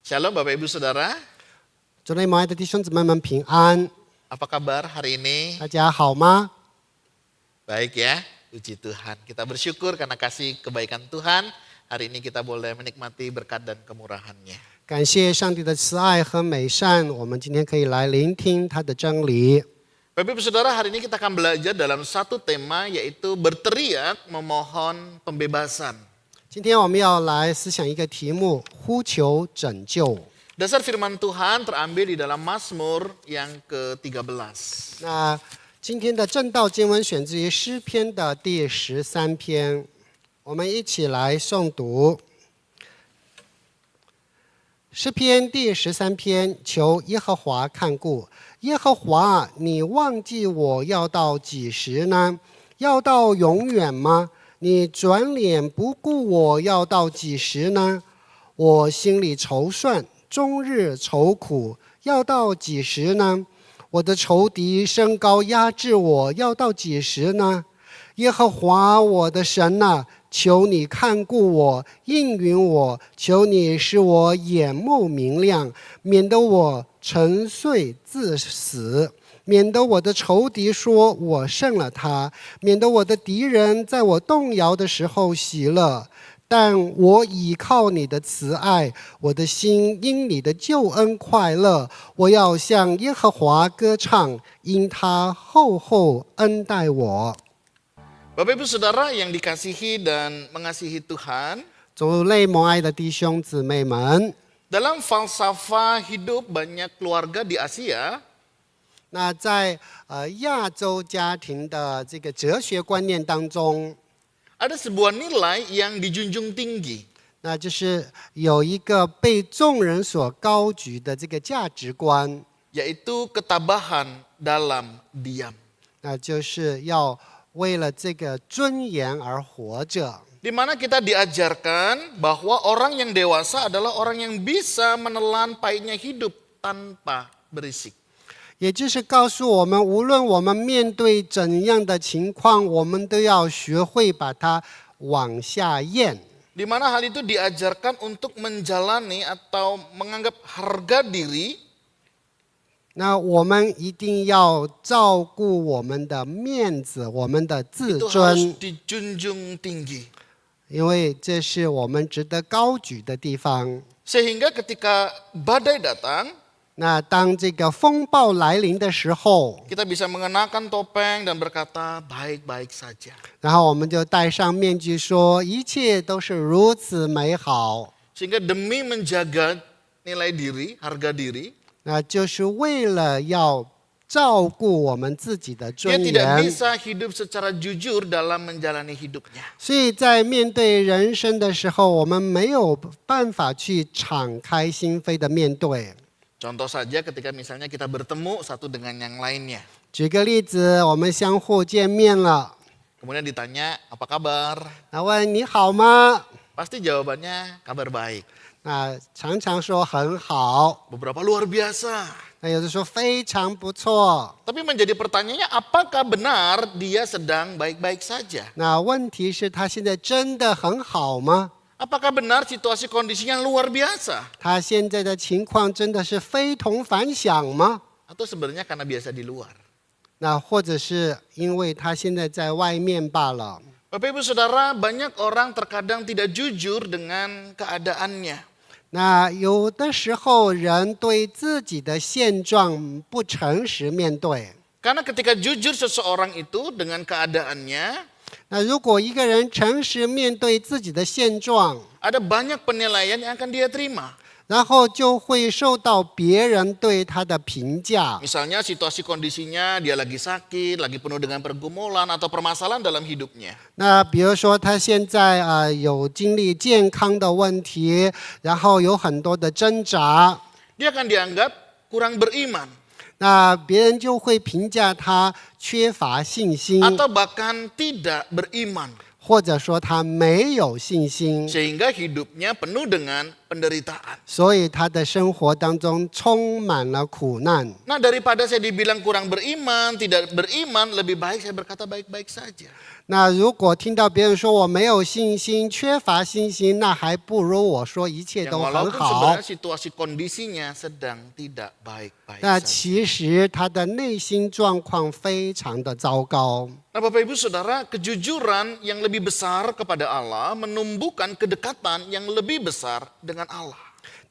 Shalom Bapak Ibu Saudara, 主内蒙爱的弟兄姊妹们平安， apa kabar hari ini? 大家好吗？ Baik ya, puji Tuhan. Kita bersyukur karena kasih kebaikan Tuhan. Hari ini kita boleh menikmati berkat dan kemurahan-Nya. 感谢上帝的慈爱和美善，我们今天可以来聆听他的真理。 Bapak Ibu Saudara, hari ini kita akan belajar dalam satu tema yaitu berteriak memohon pembebasan. 今天我们要来思想一个题目：呼求拯救。 Dasar firman Tuhan terambil di dalam Mazmur yang ke-13. 那今天的正道经文选自于诗篇的第13篇，我们一起来诵读。诗篇第13篇，求耶和华看顾。耶和华，你忘记我要到几时呢？要到永远吗？你转脸不顾我要到几时呢？我心里筹算，终日愁苦，要到几时呢？我的仇敌升高压制我，要到几时呢？耶和华我的神啊，求你看顾我，应允我，求你使我眼目明亮，免得我沉睡自死，免得我的仇敌说我胜了他，免得我的敌人在我动摇的时候喜乐。但我倚靠你的慈爱，我的心因你的救恩快乐。我要向耶和华歌唱，因他厚厚恩待我。 Bapak Ibu Saudara yang dikasihi dan mengasihi Tuhan, 主内蒙爱的弟兄姊妹们， dalam falsafah hidup banyak keluarga di Asia, 那在亚洲家庭的这个哲学观念当中， ada sebuah nilai yang dijunjung tinggi. 那就是有一个被众人所高举的这个价值观， yaitu ketabahan dalam diam. 那就是要为了这个尊严而活着。 Di mana kita diajarkan bahwa orang yang dewasa adalah orang yang bisa menelan pahitnya hidup tanpa berisik. 也就是告诉我们，无论我们面对怎样的情况，我们都要学会把它往下咽。 Di mana hal itu diajarkan untuk menjalani atau menganggap harga diri 那我们一定要照顾我们的面子，我们的自 itu harus 尊， dijunjung tinggi. 因为这是我们值得高举的地方。 Sehingga ketika badai datang, 那当这个风暴来临的时候， kita bisa mengenakan topeng dan berkata baik-baik saja. 然后我们就戴上面具说，一切都是如此美好。 Sehingga demi menjaga nilai diri, harga diri, 那就是为了要照顾我们自己的 dia 尊 tidak 严。 bisa hidup secara jujur dalam menjalani hidupnya. 所以在面对人生的时候，我们没有办法去敞开心扉的面对。 Contoh saja ketika misalnya kita bertemu satu dengan yang lainnya. 举个例子，我们相互见面了， Kemudian ditanya, apa kabar? 那问你好吗？ Pasti jawabannya kabar baik. 那常常说很好， Beberapa luar biasa. 那有的说非常不错。 Tapi menjadi pertanyaannya, apakah benar dia sedang baik-baik saja? 那问题是，他现在真的很好吗？ Apakah benar situasi kondisinya luar biasa? 他现在的情况真的是非同凡响吗？ Atau sebenarnya karena biasa di luar? 那或者是因为他现在在外面罢了？ Bapak Ibu Saudara, banyak orang terkadang tidak jujur dengan keadaannya. 那有的时候人对自己的现状不诚实面对。 Karena ketika jujur seseorang itu dengan keadaannya, 那如果一个人诚实面对自己的现状， ada banyak penilaian yang akan dia terima. 然后就会受到别人对他的评价。 Misalnya situasi kondisinya dia lagi sakit, lagi penuh dengan pergumulan atau permasalahan dalam hidupnya. 那比如说他现在有经历健康的问题，然后有很多的挣扎， Dia akan dianggap kurang beriman. 那别人就会评价他缺乏信心， Atau bahkan tidak beriman. 或者说他没有信心， Sehingga hidupnya penuh dengan penderitaan. 所以他的生活当中充满了苦难。 Nah, daripada saya dibilang kurang beriman, tidak beriman, lebih baik saya berkata baik-baik saja. 那如果听到别人说我没有信心、缺乏信心，那还不如我说一切 Yang 都很 walaupun 好。 sebenarnya situasi kondisinya sedang tidak baik-baik 那 saja. 其实他的内心状况非常的糟糕。 Nah, Bapak Ibu Saudara, kejujuran yang lebih besar kepada Allah menumbuhkan kedekatan yang lebih besar dengan Allah.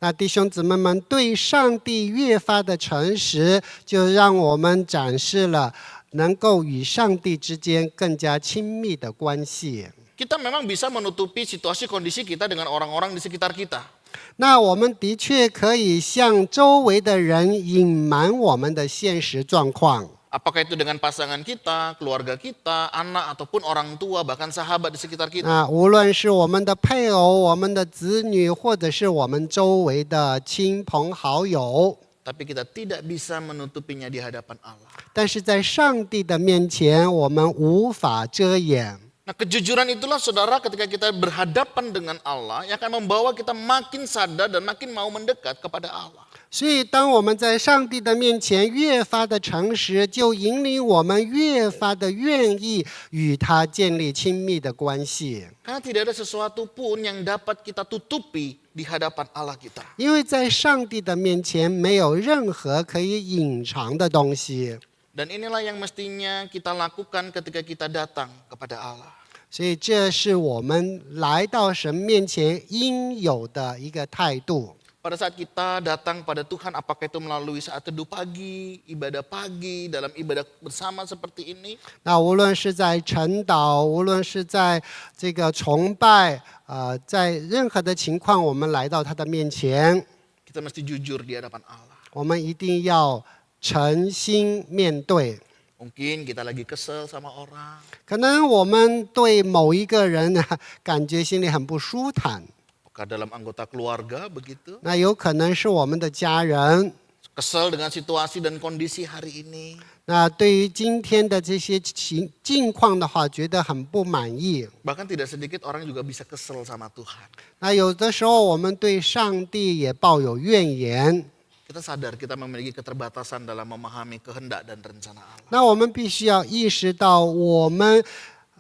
那弟兄姊妹们，对上帝越发的诚实，就让我们展示了能够与上帝之间更加亲密的关系。 Kita memang bisa menutupi situasi kondisi kita dengan orang-orang di sekitar kita. 那我们的确可以向周围的人隐瞒我们的现实状况。 Apakah itu dengan pasangan kita, keluarga kita, anak ataupun orang tua, bahkan sahabat di sekitar kita. 那无论是我们的配偶、我们的子女，或者是我们周围的亲朋好友， Tapi kita tidak bisa menutupinya di hadapan Allah. 但是在上帝的面前，我们无法遮掩。 Nah, kejujuran itulah saudara ketika kita berhadapan dengan Allah yang akan membawa kita makin sadar dan makin mau mendekat kepada Allah. 所以，当我们在上帝的面前越发的诚实，就引领我们越发的愿意与他建立亲密的关系。 Karena tidak ada sesuatu pun yang dapat kita tutupi di hadapan Allah kita. 因为在上帝的面前，没有任何可以隐藏的东西。 Dan inilah yang mestinya kita lakukan ketika kita datang kepada Allah. 所以，这是我们来到神面前应有的一个态度。 Pada saat kita datang pada Tuhan, apakah itu melalui saat teduh pagi, ibadah pagi, dalam ibadah bersama seperti ini, 那无论是在晨祷，无论是在这个崇拜，在任何的情况，我们来到他的面前， kita mesti jujur di hadapan Allah. 我们一定要诚心面对。 Mungkin kita lagi kesel sama orang, 可能我们对某一个人呢，感觉心里很不舒坦， apakah dalam anggota keluarga begitu, 那有可能是我们的家人。 kesel dengan situasi dan kondisi hari ini. 那对于今天的这些境况的话，觉得很不满意。 Bahkan tidak sedikit orang juga bisa kesel sama Tuhan. 那有的时候，我们对上帝也抱有怨言。 Kita sadar kita memiliki keterbatasan dalam memahami kehendak dan rencana Allah. 那我们必须要意识到，我们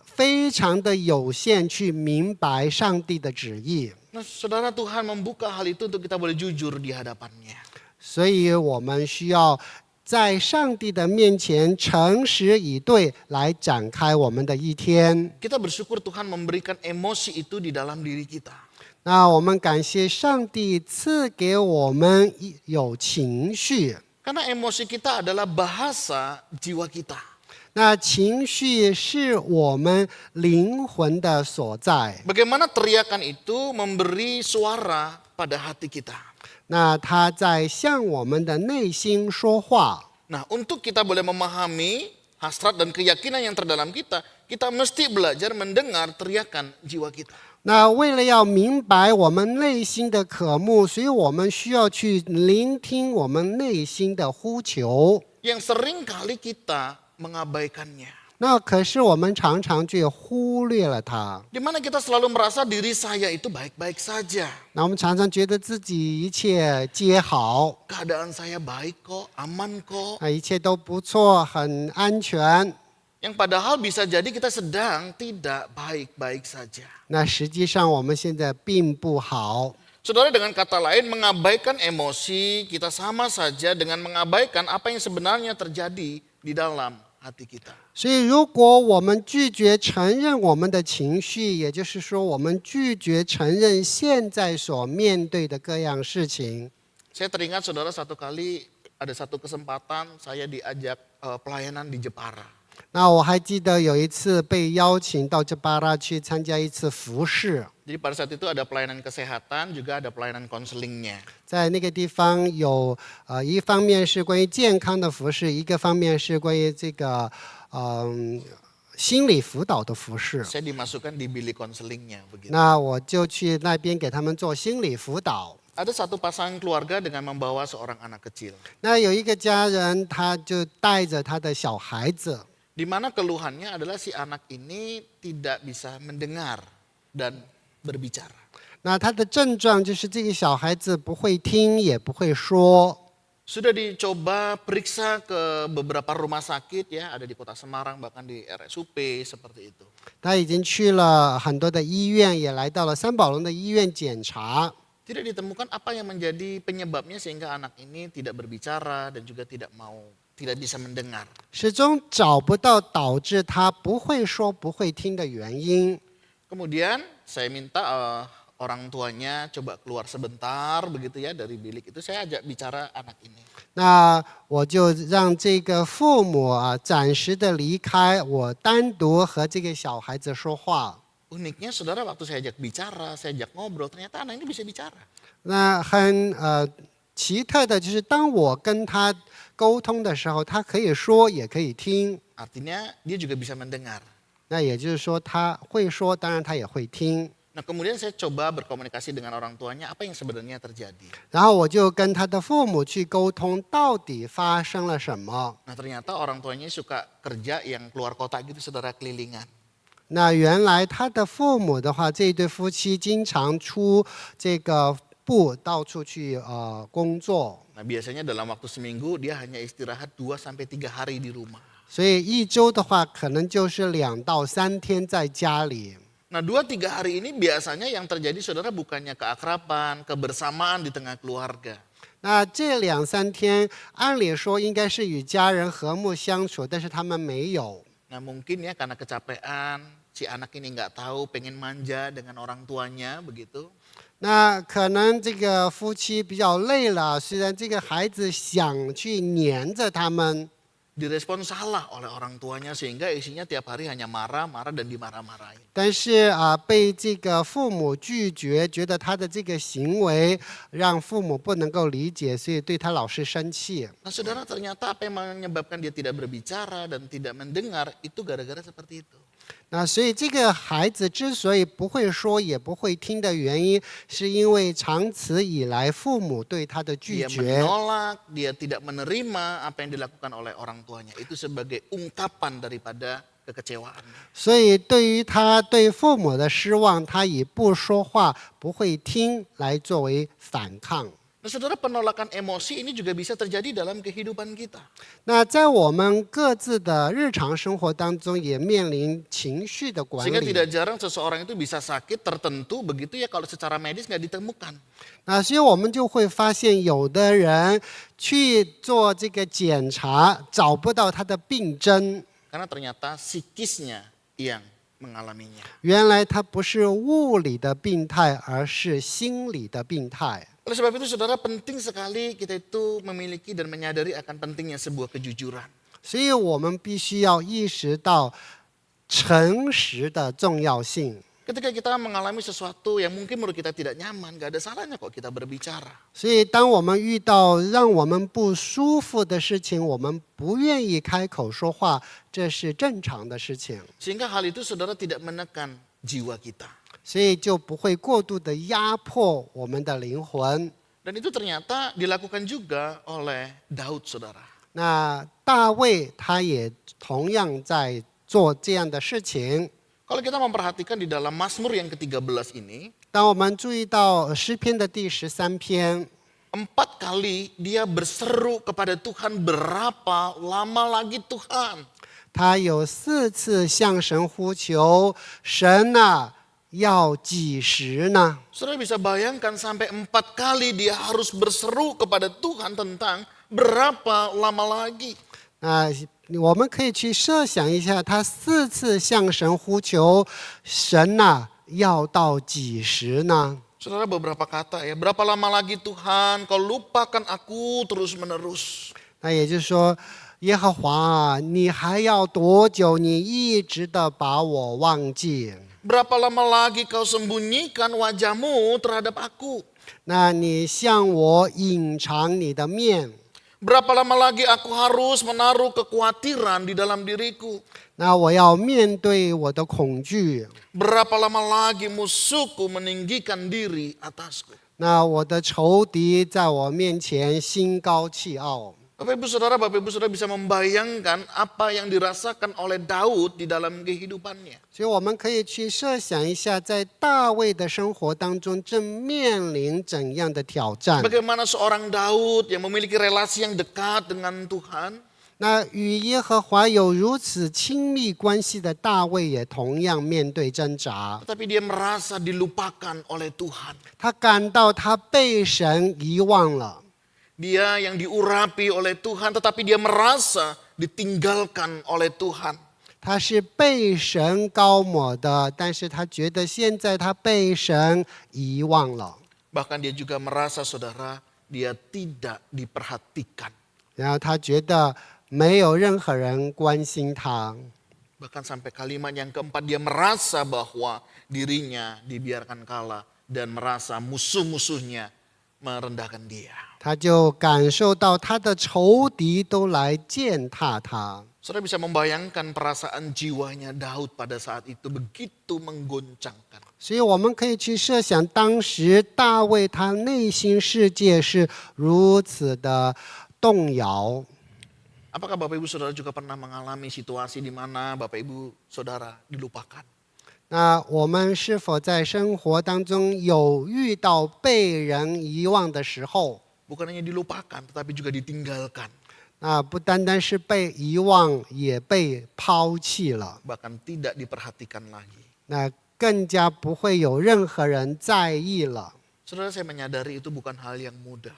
非常的有限去明白上帝的旨意。 Nah, saudara, Tuhan membuka hal itu untuk kita boleh jujur di hadapannya. 所以我们需要在上帝的面前诚实以对，来展开我们的一天。 Kita bersyukur Tuhan memberikan emosi itu di dalam diri kita. 那我们感谢上帝赐给我们有情绪。 Karena emosi kita adalah bahasa jiwa kita. 那情绪是我们灵魂的所在。 Bagaimana teriakan itu memberi suara pada hati kita. 那他在向我们的内心说话。 Nah, untuk kita boleh memahami hasrat dan keyakinan yang terdalam kita, kita mesti belajar mendengar teriakan jiwa kita. 那为了要明白我们内心的渴慕，所以我们需要去聆听我们内心的呼求。 Yang sering kali kita mengabaikannya. 那可是我们常常却忽略了它。 Di mana kita selalu merasa diri saya itu baik-baik saja. 那我们常常觉得自己一切皆好， Keadaan saya baik kok, aman kok. 一切都不错，很安全。 Yang padahal bisa jadi kita sedang tidak baik-baik saja. 那实际上我们现在并不好。 Saudara, dengan kata lain, mengabaikan emosi kita sama saja dengan mengabaikan apa yang sebenarnya terjadi di dalam hati kita. 所以，如果我们拒绝承认我们的情绪，也就是说，我们拒绝承认现在所面对的各样事情。 Saya teringat saudara satu kali ada satu kesempatan saya diajak pelayanan di Jepara. 那我还记得有一次被邀请到这巴拉去参加一次服事， Jadi pada saat itu ada pelayanan kesehatan, juga ada pelayanan konselingnya. 在那个地方有一方面是关于健康的服事，一个方面是关于这个心理辅导的服事。 Saya dimasukkan di bilik konselingnya begitu. 那我就去那边给他们做心理辅导。 Ada satu pasangan keluarga dengan membawa seorang anak kecil. 那有一个家人，他就带着他的小孩子。 Di mana keluhannya adalah si anak ini tidak bisa mendengar dan berbicara. 那他的症状就是这个小孩子不会听，也不会说。Sudah dicoba periksa ke beberapa rumah sakit ya, ada di kota Semarang bahkan di RSUP seperti itu. 他已经去了很多的医院，也来到了三宝龙的医院检查。Tidak ditemukan apa yang menjadi penyebabnya sehingga anak ini tidak berbicara dan juga tidak bisa mendengar. 始终找不到导致他不会说、不会听的原因。 Kemudian saya minta orang tuanya coba keluar sebentar begitu ya dari bilik itu, saya ajak bicara anak ini. 那我就让这个父母暂时的离开，我单独和这个小孩子说话。 Uniknya saudara, waktu saya ajak bicara, saya ajak ngobrol, ternyata anak ini bisa bicara. 那很奇特的就是，当我跟他沟通的时候，他可以说，也可以听。 Artinya dia juga bisa mendengar. 那也就是说，他会说，当然他也会听。 Nah kemudian saya coba berkomunikasi dengan orang tuanya apa yang sebenarnya terjadi. 然后我就跟他的父母去沟通，到底发生了什么。 Nah ternyata orang tuanya suka kerja yang keluar kota gitu saudara, kelilingan. 那原来他的父母的话，这对夫妻经常出这个部到处去工作， Nah biasanya dalam waktu seminggu dia hanya istirahat 2-3 hari di rumah. 所以一周的话，可能就是2到3天在家里。 Nah 2-3 hari ini biasanya yang terjadi saudara bukannya keakraban, kebersamaan di tengah keluarga. 那这2、3天，按理说应该是与家人和睦相处，但是他们没有。 Nah mungkin ya karena kecapean, si anak ini nggak tahu pengen manja dengan orang tuanya begitu. 那可能这个夫妻比较累了，虽然这个孩子想去黏着他们， Direspon salah oleh orang tuanya sehingga isinya tiap hari hanya marah-marah dan dimarah-marahin. 但是被这个父母拒绝，觉得他的这个行为让父母不能够理解，所以对他老是生气。 Nah saudara, ternyata apa yang menyebabkan dia tidak berbicara dan tidak mendengar itu gara-gara seperti itu. 那所以这个孩子之所以不会说也不会听的原因，是因为长此以来父母对他的拒 Dia 绝。 menolak, dia tidak menerima apa yang dilakukan oleh orang tuanya. Itu sebagai ungkapan daripada kekecewaan. 所以对于他对父母的失望，他以不说话、不会听来作为反抗。 Nah saudara, penolakan emosi ini juga bisa terjadi dalam kehidupan kita. 那在我们各自的日常生活当中，也面临情绪的管 Sehingga 理。 tidak jarang seseorang itu bisa sakit tertentu begitu ya kalau secara medis nggak ditemukan. 那所以我们就会发现，有的人去做这个检查，找不到他的病症， Karena ternyata psikisnya yang mengalaminya. 原来他不是物理的病态，而是心理的病态。 Oleh sebab itu saudara, penting sekali kita itu memiliki dan menyadari akan pentingnya sebuah kejujuran. 所以我们必须要意识到诚实的重要性。 Ketika kita mengalami sesuatu yang mungkin menurut kita tidak nyaman, gak ada salahnya kok kita berbicara. 所以，当我们遇到让我们不舒服的事情，我们不愿意开口说话，这是正常的事情。 Sehingga hal itu saudara tidak menekan jiwa kita. 所以就不会过度的压迫我们的灵魂。 Dan itu ternyata dilakukan juga oleh Daud saudara. 那大卫他也同样在做这样的事情。 Kalau kita memperhatikan di dalam Mazmur yang ke-13 ini, 当我们注意到诗篇的第13篇， 4 kali dia berseru kepada Tuhan, berapa lama lagi Tuhan? 他有4次向神呼求：“神啊，要几时呢？” Saudara bisa bayangkan sampai 4 kali dia harus berseru kepada Tuhan tentang berapa lama lagi. 我们可以去设想一下，他4次向神呼求：“神啊，要到几时呢？” Saudara, beberapa kata ya, berapa lama lagi Tuhan kau lupakan aku terus menerus. 那也就是说，耶和华啊，你还要多久？你一直的把我忘记。 Berapa lama lagi kau sembunyikan wajahmu terhadap aku? 那你向我隐藏你的面。 Berapa lama lagi aku harus menaruh kekhawatiran di dalam diriku? 那我要面对我的恐惧。 Berapa lama lagi musuhku meninggikan diri atasku? 那我的仇敌在我面前心高气傲。Bapak Ibu Saudara bisa membayangkan apa yang dirasakan oleh Daud di dalam kehidupannya. 所以我们可以去设想一下，在大卫的生活当中正面临怎样的挑战。 Bagaimana seorang Daud yang memiliki relasi yang dekat dengan Tuhan, 那与耶和华有如此亲密关系的大卫，也同样面对挣扎。 tetapi dia merasa dilupakan oleh Tuhan. 他感到他被神遗忘了。 Dia yang diurapi oleh Tuhan, tetapi dia merasa ditinggalkan oleh Tuhan. 他是被神高抹的，但是他觉得现在他被神遗忘了。 Bahkan dia juga merasa, saudara, dia tidak diperhatikan. 然后他觉得没有任何人关心他。 Bahkan sampai kalimat yang keempat, dia merasa bahwa dirinya dibiarkan kalah dan merasa musuh-musuhnya merendahkan dia. 他就感受到他的仇敌都来践踏他。 Saudara bisa membayangkan perasaan jiwanya Daud pada saat itu begitu menggoncangkan. 所以我们可以去设想，当时大卫他内心世界是如此的动摇。 Apakah Bapak Ibu Saudara juga pernah mengalami situasi di mana Bapak Ibu Saudara dilupakan? 那我们是否在生活当中有遇到被人遗忘的时候？ Bukan hanya dilupakan, tetapi juga ditinggalkan. 那不单单是被遗忘，也被抛弃了。 Bahkan tidak diperhatikan lagi. 那更加不会有任何人在意了。 Saudara, saya menyadari itu bukan hal yang mudah.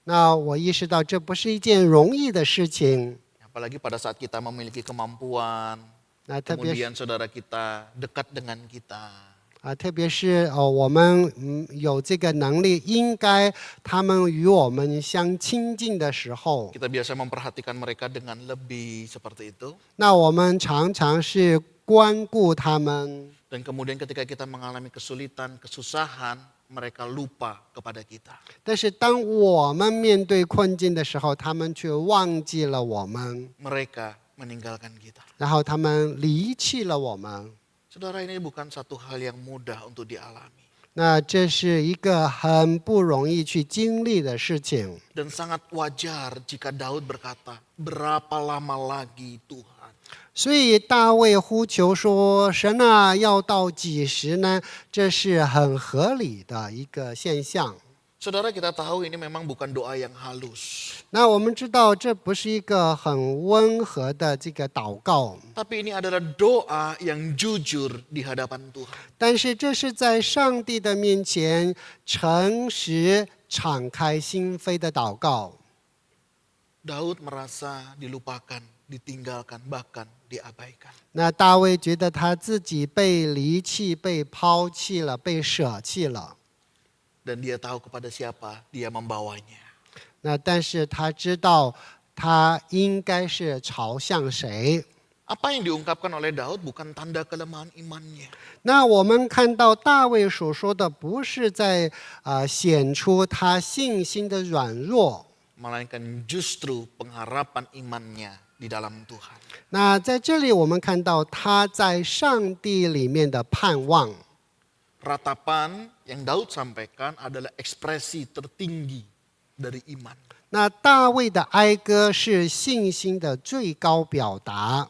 那我意识到这不是一件容易的事情。 Apalagi pada saat kita memiliki kemampuan, 那特别是 kemudian saudara kita dekat dengan kita. 特别是我们有这个能力，应该他们与我们相亲近的时候， Kita biasa memperhatikan mereka dengan lebih seperti itu. 那我们常常是关顾他们。 Dan kemudian ketika kita mengalami kesulitan, kesusahan, mereka lupa kepada kita. 但是当我们面对困境的时候，他们却忘记了我们， Mereka meninggalkan kita. 然后他们离弃了我们。 Saudara, ini bukan satu hal yang mudah untuk dialami. 那这是一个很不容易去经历的事情。 Dan sangat wajar jika Daud berkata, berapa lama lagi Tuhan? 所以大卫呼求说：“神啊，要到几时呢？”这是很合理的一个现象。 Saudara, kita tahu ini memang bukan doa yang halus. 那我们知道，这不是一个很温和的这个祷告， Tapi ini adalah doa yang jujur di hadapan Tuhan. 但是这是在上帝的面前诚实、敞开心扉的祷告。 Daud merasa dilupakan, ditinggalkan, bahkan diabaikan. 那大卫觉得他自己被离弃、被抛弃了、被舍弃了。 Dan dia tahu kepada siapa dia membawanya. 那但是他知道他应该是朝向谁。 Apa yang diungkapkan oleh Daud bukan tanda kelemahan imannya. 那我们看到大卫所说的，不是在显出他信心的软弱， Melainkan justru pengharapan imannya di dalam Tuhan. 那在这里我们看到他在上帝里面的盼望。 Ratapan yang Daud sampaikan adalah ekspresi tertinggi dari iman. 那大卫的哀歌是信心的最高表达。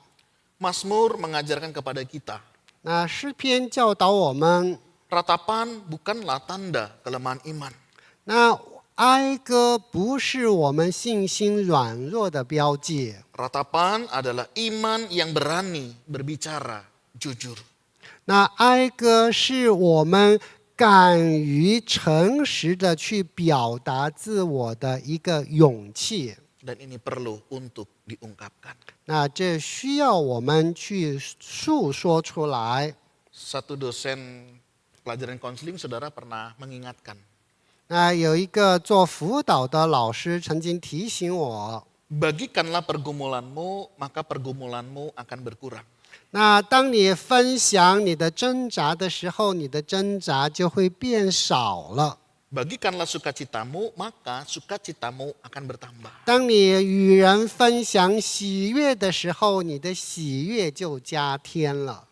Mazmur mengajarkan kepada kita, 那诗篇教导我们， ratapan bukanlah tanda kelemahan iman. 那哀歌不是我们信心软弱的标记。 Ratapan adalah iman yang berani berbicara jujur. 那哀歌是我们敢于诚实的去表达自我的一个勇气。 Dan ini perlu untuk diungkapkan. 那这需要我们去诉说出来。 Satu dosen pelajaran konseling saudara pernah mengingatkan. 那有一个做辅导的老师曾经提醒我， Bagikanlah pergumulanmu, maka pergumulanmu akan berkurang. 那当你分享你的挣扎的时候，你的挣扎就会变少了。 Bagikanlah sukacitamu, maka sukacitamu akan bertambah. 当你与人分享喜悦的时候，你的喜悦就加添了。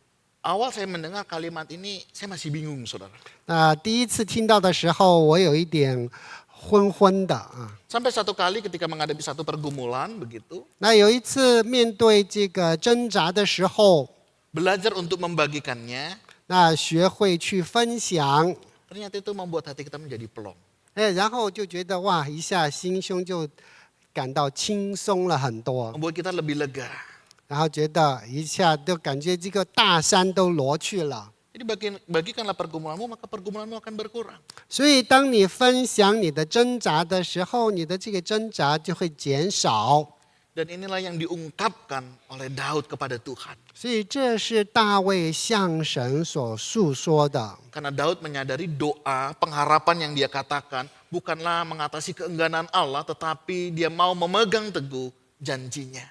Awal saya mendengar kalimat ini, saya masih bingung saudara. 那第一次听到的时候，我有一点昏昏的啊。 Sampai satu kali ketika menghadapi satu pergumulan begitu, 那有一次面对这个挣扎的时候， belajar untuk membagikannya, 那学会去分享， ternyata itu membuat hati kita menjadi plong. 然后就觉得哇，一下心胸就感到轻松了很多， Membuat kita lebih lega. 然后觉得一下就感觉这个大山都挪去了。 Jadi bagikanlah pergumulanmu, maka pergumulanmu akan berkurang. 所以，当你分享你的挣扎的时候，你的这个挣扎就会减少。 Dan inilah yang diungkapkan oleh Daud kepada Tuhan. 所以，这是大卫向神所诉说的。 Karena Daud menyadari doa, pengharapan yang dia katakan bukanlah mengatasi keengganan Allah, tetapi dia mau memegang teguh janjinya.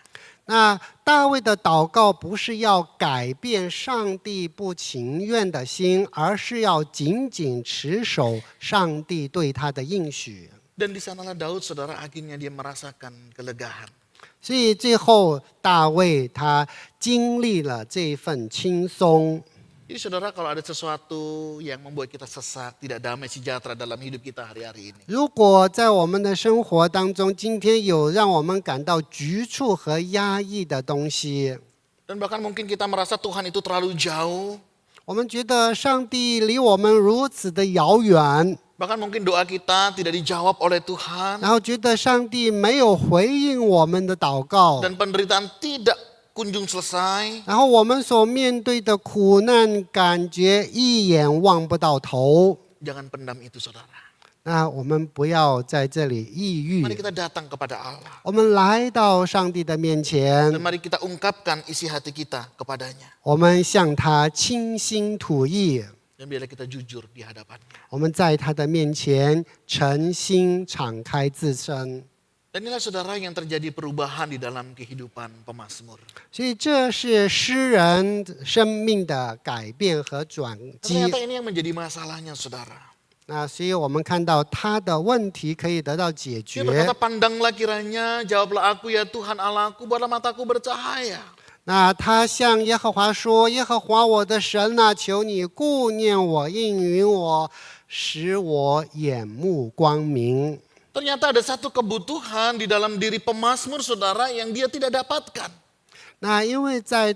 那大卫的祷告不是要改变上帝不情愿的心，而是要紧紧持守上帝对他的应许。 Dan di sanalah Daud, saudara, akhirnya dia merasakan kelegaan. 所以最后大卫他经历了这份轻松。 Jadi saudara, kalau ada sesuatu yang membuat kita sesak, tidak damai sejahtera dalam hidup kita hari-hari ini, 如果在我们的生活当中，今天有让我们感到局促和压抑的东西， dan bahkan mungkin kita merasa Tuhan itu terlalu jauh, 我们觉得上帝离我们如此的遥远， bahkan mungkin doa kita tidak dijawab oleh Tuhan, 然后觉得上帝没有回应我们的祷告， dan penderitaan tidak kunjung selesai, 然后我们所面对的苦难感觉一眼望不到头， jangan pendam itu saudara. 那我们不要在这里抑郁， Mari kita datang kepada Allah. 我们来到上帝的面前 Dan，mari kita ungkapkan isi hati kita kepadanya. 我们向他倾心吐意， Dan biarlah kita jujur di hadapannya. 我们在他的面前诚心敞开自身。 Dan inilah saudara yang terjadi perubahan di dalam kehidupan pemazmur. 所以这是诗人生命的改变和转机。 Ternyata ini yang menjadi masalahnya saudara. 那所以我们看到他的问题可以得到解 Dia 决。 berkata, pandanglah kiranya, jawablah aku ya Tuhan Allahku, buatlah mataku bercahaya. 那他向耶和华说：“耶和华我的神啊，求你顾念我，应允我，使我眼目光明。” Ternyata ada satu kebutuhan di dalam diri pemazmur saudara yang dia tidak dapatkan. 那因为在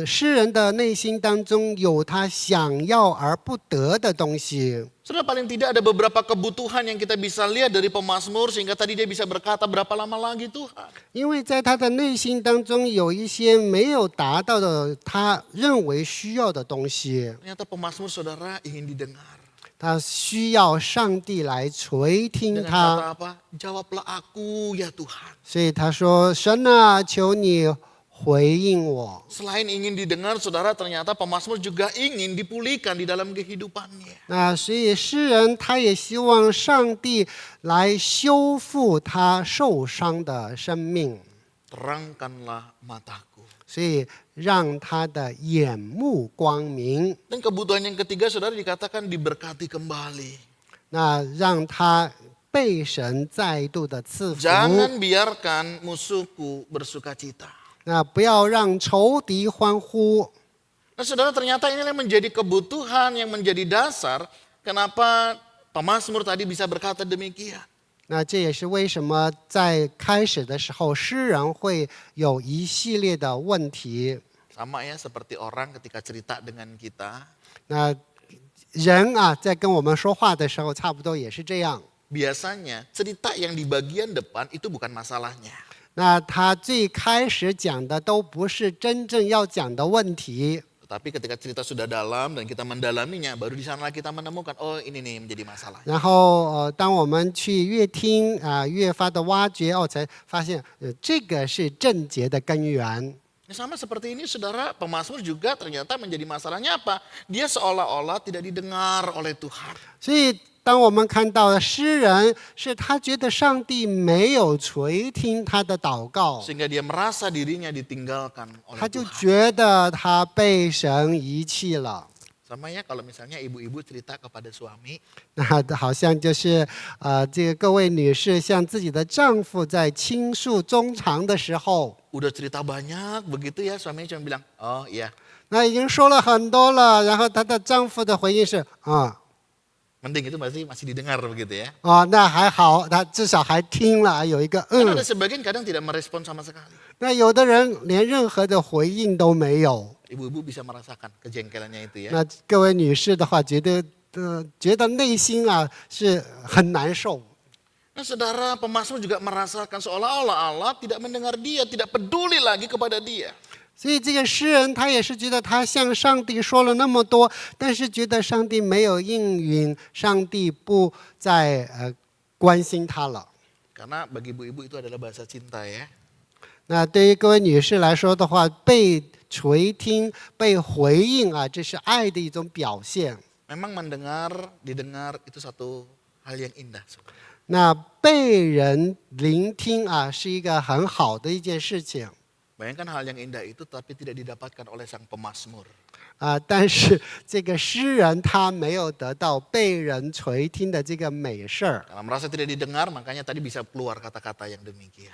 诗人的内心当中有他想要而不得的东西。 Saudara, paling tidak ada beberapa kebutuhan yang kita bisa lihat dari pemazmur sehingga tadi dia bisa berkata berapa lama lagi Tuhan. 因为在他的内心当中有一些没有达到的他认为需要的东西， Ternyata pemazmur saudara ingin didengar. 他需要上帝来垂听 Dengan 他， kata apa? Jawablah aku ya Tuhan. 所以他说：“神啊，求你回应我。” Selain ingin didengar saudara, ternyata pemazmur juga ingin dipulihkan di dalam kehidupannya. 那所以诗人他也希望上帝来修复他受伤的生命， Terangkanlah mataku. 所以让他的眼目光明， Dan kebutuhan yang ketiga saudara dikatakan diberkati kembali. 那让他被神再度的赐福。 Jangan biarkan musuhku bersuka cita. 那不要让仇敌欢呼。 Nah saudara, ternyata inilah yang menjadi kebutuhan yang menjadi dasar kenapa pemazmur tadi bisa berkata demikian. 那这也是为什么在开始的时候，诗人会有一系列的问题。 Sama ya seperti orang ketika cerita dengan kita, 那人啊，在跟我们说话的时候，差不多也是这样。 biasanya cerita yang di bagian depan itu bukan masalahnya. 那他最开始讲的都不是真正要讲的问题， Tetapi ketika cerita sudah dalam dan kita mendalaminya, baru di sana kita menemukan, oh ini nih menjadi masalah. 然后当我们去越听越发的挖掘，才发现这个是症结的根源。 Sama seperti ini saudara, pemazmur juga ternyata menjadi masalahnya apa? Dia seolah-olah tidak didengar oleh Tuhan. 所以，当我们看到诗人是他觉得上帝没有垂听他的祷告， Sehingga dia merasa dirinya ditinggalkan oleh 他就 Tuhan. 觉得他被神遗弃了。 Sama ya kalau misalnya ibu-ibu cerita kepada suami, 那好像就是这个各位女士向自己的丈夫在倾诉衷肠的时候， udah cerita banyak begitu ya, suaminya cuma bilang, oh iya. 那已经说了很多了，然后她的丈夫的回应是 Mending itu masih didengar begitu ya. 哦，那还好，他至少还听了，有一个 Karena ada sebagian kadang tidak merespon sama sekali. 那有的人连任何的回应都没有。 Ibu-ibu bisa merasakan kejengkelannya itu ya. 那各位女士的话，觉得内心啊是很难受。 Nah saudara, pemazmur juga merasakan seolah-olah Allah tidak mendengar dia, tidak peduli lagi kepada dia. 所以这个诗人他也是觉得他向上帝说了那么多，但是觉得上帝没有应允，上帝不再关心他了。 Karena bagi ibu-ibu itu adalah bahasa cinta ya. 那对于各位女士来说的话，被垂听、被回应啊，这是爱的一种表现。 Memang mendengar, didengar itu satu hal yang indah. 那被人聆听啊，是一个很好的一件事情。 Bayangkan hal yang indah itu tapi tidak didapatkan oleh sang pemazmur. 但是这个诗人他没有得到被人垂听的这个美事儿 Karena merasa tidak didengar, makanya tadi bisa keluar kata-kata yang demikian.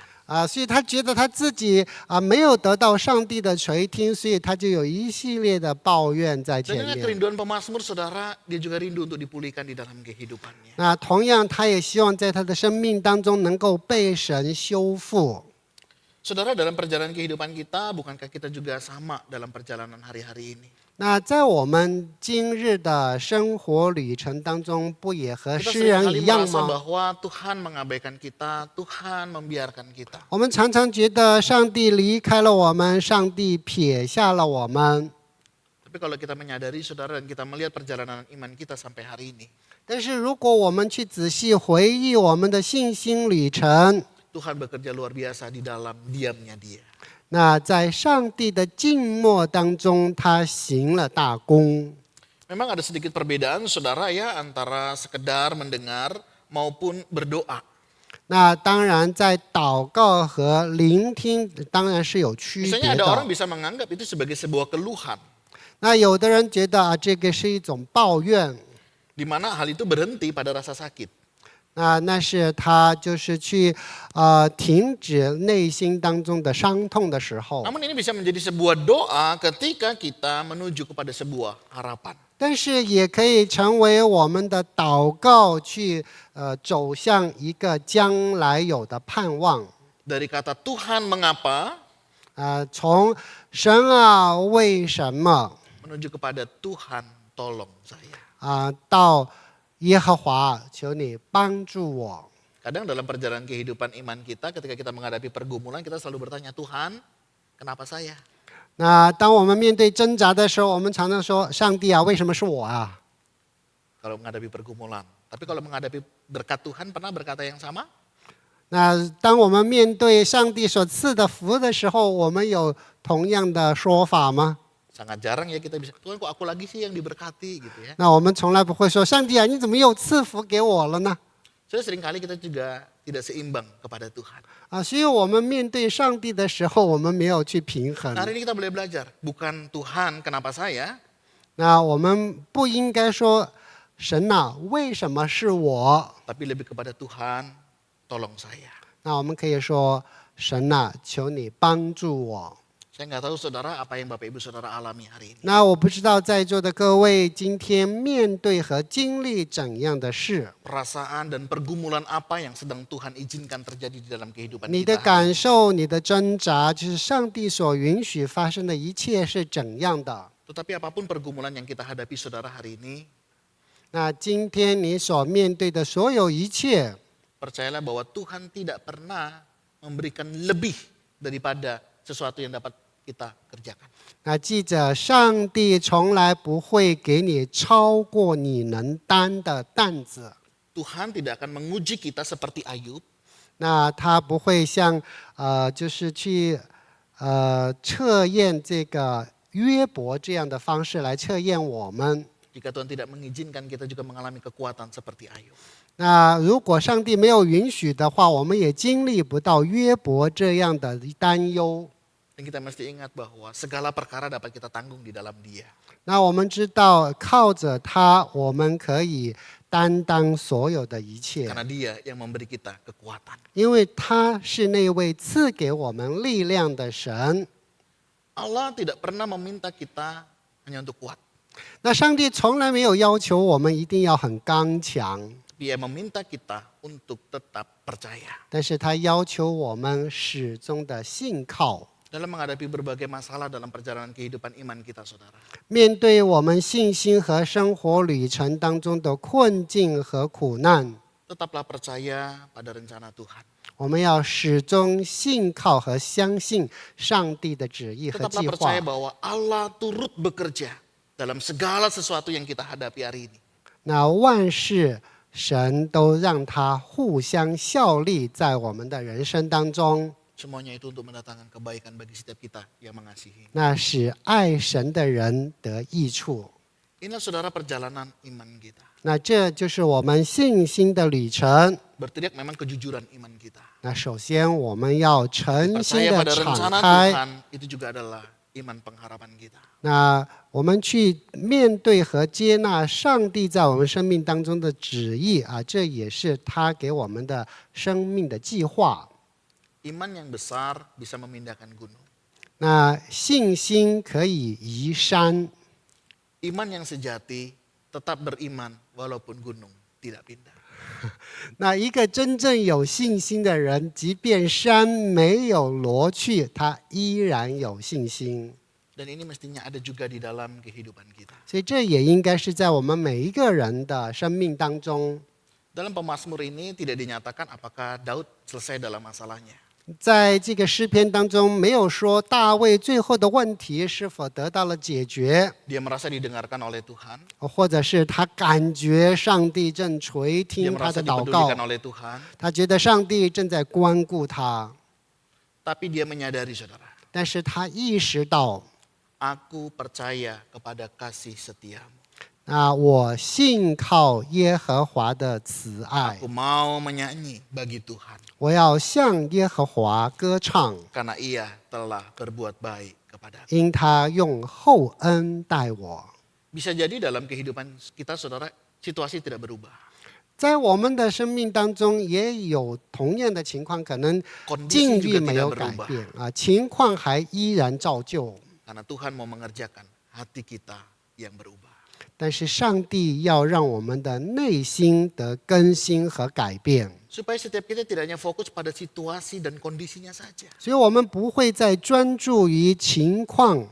所以他觉得他自己没有得到上帝的垂听，所以他就有一系列的抱怨在 Dan 前 dengan 面。 kerinduan pemazmur, saudara, dia juga rindu untuk dipulihkan di dalam kehidupannya. 那同样，他也希望在他的生命当中能够被神修复。 Saudara, dalam perjalanan kehidupan kita, bukankah kita juga sama dalam perjalanan hari-hari ini? 那在我们今日的生活旅程当中，不也和 Kita 诗人 seringkali 一样 merasa 吗？ bahwa Tuhan mengabaikan kita, Tuhan membiarkan kita. 我们常常觉得上帝离开了我们，上帝撇下了我们。 Tapi kalau kita menyadari, saudara, dan kita melihat perjalanan iman kita sampai hari ini, 但是如果我们去仔细回忆我们的信心旅程， Tuhan bekerja luar biasa di dalam diamnya Dia. 那在上帝的静默当中，他行了大功。 Memang ada sedikit perbedaan, saudara ya, antara sekedar mendengar maupun berdoa. 那当然，在祷告和聆听当然是有区别 Misalnya ada orang 的。 bisa menganggap itu sebagai sebuah keluhan, 那有的人觉得这个是一种抱怨， di mana hal itu berhenti pada rasa sakit. 那是他就是去停止内心当中的伤痛的时候。 Namun ini bisa menjadi sebuah doa ketika kita menuju kepada sebuah harapan. 但是也可以成为我们的祷告，去走向一个将来有的盼望。 Dari kata Tuhan mengapa, 从神啊为什么 menuju kepada Tuhan tolong saya. 到耶和华，求你帮助我。 Kadang dalam perjalanan kehidupan iman kita, ketika kita menghadapi pergumulan, kita selalu bertanya, Tuhan, kenapa saya? 那当我们面对挣扎的时候，我们常常说：“上帝啊，为什么是我啊 Kalau menghadapi pergumulan. Tapi kalau menghadapi berkat Tuhan, pernah berkata yang sama? 那当我们面对上帝所赐的福的时候，我们有同样的说法吗？ Sangat jarang ya kita bisa, Tuhan kok aku lagi sih yang diberkati gitu ya. 那我们从来不会说：“上帝啊，你怎么又赐福给我了呢 Jadi seringkali kita juga tidak seimbang kepada Tuhan. ？”所以我们面对上帝的时候，我们没有去平衡。 Nah, hari ini kita boleh belajar, bukan Tuhan kenapa saya, 那我们不应该说：“神呐、为什么是我 tapi lebih kepada Tuhan, tolong saya.？” 那我们可以说：“神呐、求你帮助我。” Saya nggak tahu saudara apa yang Bapak Ibu saudara alami hari ini. 那我不知道在座的各位今天面对和经历怎样的事， Perasaan dan pergumulan apa yang sedang Tuhan izinkan terjadi di dalam kehidupan 你的 kita. 感受、你的挣扎，就是上帝所允许发生的一切是怎样的。 Tetapi apapun pergumulan yang kita hadapi saudara hari ini, 那今天你所面对的所有一切， percayalah bahwa Tuhan tidak pernah memberikan lebih daripada sesuatu yang dapat kita kerjakan. 那记着，上帝从来不会给你超过你能担的担子。 Tuhan tidak akan menguji kita seperti Ayub, 那他不会像就是去测验这个约伯这样的方式来测验我们。 jika Tuhan tidak mengizinkan kita juga mengalami kekuatan seperti Ayub. 那如果上帝没有允许的话，我们也经历不到约伯这样的担忧。 Dan kita mesti ingat bahwa segala perkara dapat kita tanggung di dalam Dia. 那我们知道，靠着他，我们可以担当所有的一切， Karena Dia yang memberi kita kekuatan. 因为他是那位赐给我们力量的神。 Allah tidak pernah meminta kita hanya untuk kuat. 那上帝从来没有要求我们一定要很刚强， Dia meminta kita untuk tetap percaya. 但是他要求我们始终的信靠。 Dalam menghadapi berbagai masalah dalam perjalanan kehidupan iman kita, saudara. 面对我们信心和生活旅程当中的困境和苦难， Tetaplah percaya pada rencana Tuhan. 我们要始终信靠和相信上帝的旨意和 Tetaplah 计划 percaya。bahwa Allah turut bekerja dalam segala sesuatu yang kita hadapi hari ini. 那万事神都让他互相效力在我们的人生当中， Semuanya itu untuk mendatangkan kebaikan bagi setiap kita yang mengasihi. 那使爱神的人得益处。 Inilah saudara perjalanan iman kita. 那这就是我们信心的旅程。 Berteriak memang kejujuran iman kita. 那首先我们要诚心 Percaya 的 pada 敞 rencana 开， Tuhan itu juga adalah iman pengharapan kita. 那我们去面对和接纳上帝在我们生命当中的旨意啊，这也是他给我们的生命的计划。 Iman yang besar bisa memindahkan gunung. 那信心可以移山， Iman yang sejati tetap beriman walaupun gunung tidak pindah. 那一个真正有信心的人，即便山没有挪去，他依然有信心。 Dan ini mestinya ada juga di dalam kehidupan kita. 所以这也应该是在我们每一个人的生命当中。 Dalam Pemazmur ini tidak dinyatakan apakah Daud selesai dalam masalahnya. 在这个诗篇当中，没有说大卫最后的问题是否得到了解决， Dia merasa didengarkan oleh Tuhan. 或者是他感觉上帝正垂 Dia 听他 merasa 的祷告 dipedulikan，oleh Tuhan. 他觉得上帝正在关顾他， Tapi dia menyadari, saudara, 但是他意识到， aku percaya kepada kasih setiamu. 我信靠耶和华的慈爱， Aku mau menyanyi bagi Tuhan. 我要向耶和华歌唱， Karena ia telah berbuat baik kepada. 因他用厚恩待我。 Bisa jadi dalam kehidupan kita, saudara, situasi tidak berubah. 在我们的生命当中，也有同样的情况，可能 Kondisi 境遇 juga 没 tidak 有改 berubah. 变啊，情况还依然照旧。 Karena Tuhan mau mengerjakan hati kita yang berubah. 但是上帝要让我们的内心得更新和改变， Supaya setiap kita tidak hanya fokus pada situasi dan kondisinya saja. 所以我们不会再专注于情况，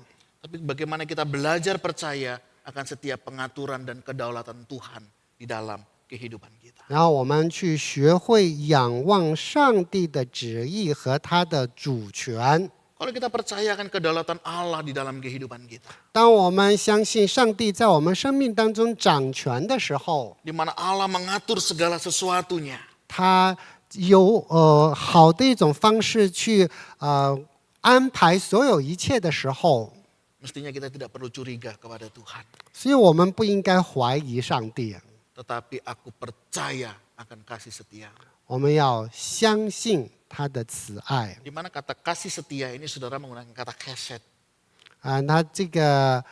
Tapi bagaimana kita belajar percaya akan setiap pengaturan dan kedaulatan Tuhan di dalam kehidupan kita. 然后我们去学会仰望上帝的旨意和他的主权。 Kalau kita percaya akan kedaulatan Allah di dalam kehidupan kita. 当我们相信上帝在我们生命当中掌权的时候， Di mana Allah mengatur segala sesuatunya. 他有好的一种方式去安排所有一切的时候， Mestinya kita tidak perlu curiga kepada Tuhan. 所以我们不应该怀疑上帝， Tetapi aku percaya akan kasih setia. 我们要相信他的慈爱。 Di mana kata kasih setia ini saudara menggunakan kata chesed. 那这个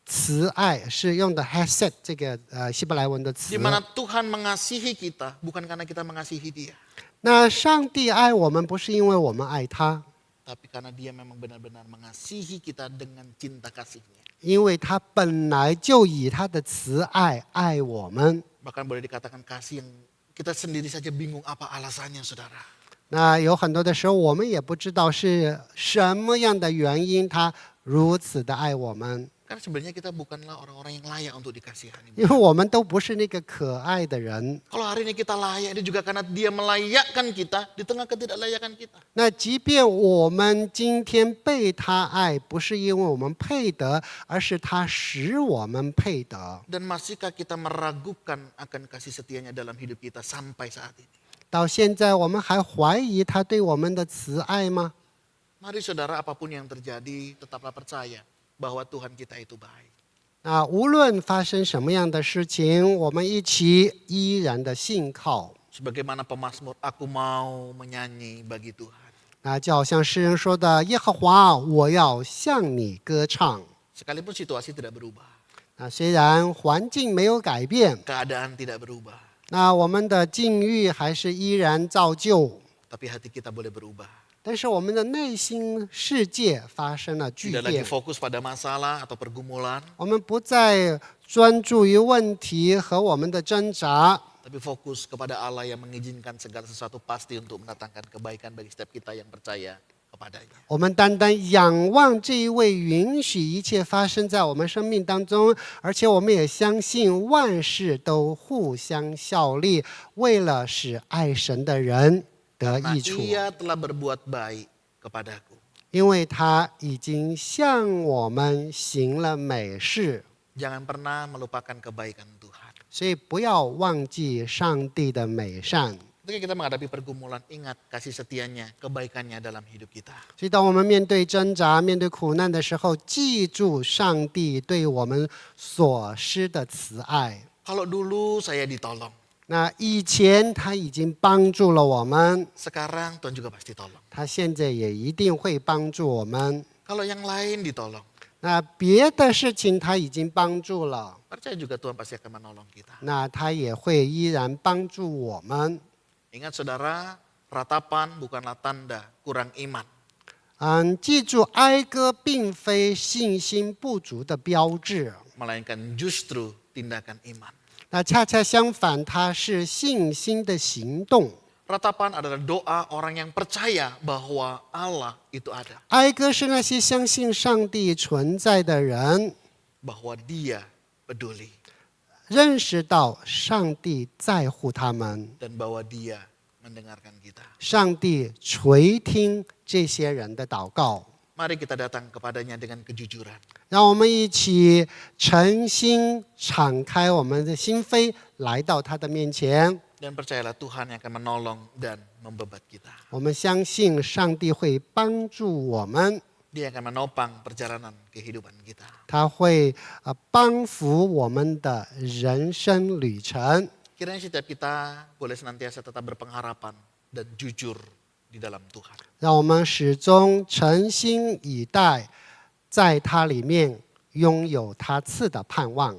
慈爱是用的 hesed 这个希伯来文的词 Di。mana Tuhan mengasihi kita bukan karena kita mengasihi dia. 那上帝爱我们不是因为我们爱他， Tapi karena dia memang benar-benar mengasihi kita dengan cinta kasihnya. 因为他本来就以他的慈爱爱我们。 Bahkan boleh dikatakan kasih yang kita sendiri saja bingung apa alasannya, saudara. 那有很多的时候，我们也不知道是什么样的原因，他如此的爱我们， Karena sebenarnya kita bukanlah orang-orang yang layak untuk dikasihani. 因为我们都不是那个可爱的人。 Kalau hari ini kita layak, ini juga karena dia melayakkan kita di tengah ketidaklayakan kita. 那即便我们今天被他爱，不是因为我们配得，而是他使我们配得。 Dan masihkah kita meragukan akan kasih setianya dalam hidup kita sampai saat ini? 到现在，我们还怀疑他对我们的慈爱吗？ Mari saudara, apapun yang terjadi, tetaplah percaya bahwa Tuhan kita itu baik. 无论发生什么样的事情，我们一起依然的信靠。 Sebagaimana pemazmur, aku mau menyanyi bagi Tuhan. 就好像诗人说的：“耶和华，我要向你歌唱。 Sekalipun situasi tidak berubah, ”虽然环境没有改变， keadaan tidak berubah, 我们的境遇还是依然照旧， tapi hati kita boleh berubah. 但是我们的内心世界发生了巨 Tidak lagi 变， fokus pada masalah atau pergumulan, 我们不再专注于问题和我们的挣扎， tapi fokus kepada Allah yang mengizinkan segala sesuatu pasti untuk mendatangkan kebaikan bagi setiap kita yang percaya kepadanya. 我们单单仰望这一位允许一切发生在我们生命当中，而且我们也相信万事都互相效力，为了使爱神的人得 Nah, 益处。 ia telah berbuat baik kepadaku. 因为他已经向我们行了美事， Jangan pernah melupakan kebaikan Tuhan. 所以不要忘记上帝的美善。 Ketika kita menghadapi pergumulan, ingat kasih setianya, kebaikannya dalam hidup kita. 所以当我们面对挣扎、面对苦难的时候，记住上帝对我们所施的慈爱。 Kalau dulu saya ditolong, 那以前他已经帮助了我们， sekarang Tuhan juga pasti tolong. 他现在也一定会帮助我们。 Kalau yang lain ditolong, 那别的事情他已经帮助了， percaya juga Tuhan pasti akan menolong kita. 那他也会依然帮助我们。 Ingat saudara, ratapan bukanlah tanda kurang iman. 记住，哀歌并非信心不足的标志， Melainkan justru tindakan iman. 那恰恰相反，它是信心的行动。 Ratapan adalah doa orang yang percaya bahwa Allah itu ada. 哀歌是那些相信上帝存在的人， Bahwa dia peduli. 认识到上帝在乎他们， Dan bahwa dia mendengarkan kita. 上帝垂听这些人的祷告。 Mari kita datang kepadanya dengan kejujuran. 让我们一起诚心敞开我们的心扉，来到他的面前。 Dan percayalah Tuhan yang akan menolong dan membebat kita. 我们相信上帝会帮助我们， Dia akan menopang perjalanan kehidupan kita. 他会帮扶我们的人生旅程。 Kiranya setiap kita boleh senantiasa tetap berpengharapan dan jujur di dalam Tuhan. 让我们始终诚心以待，在他里面拥有他赐的盼望。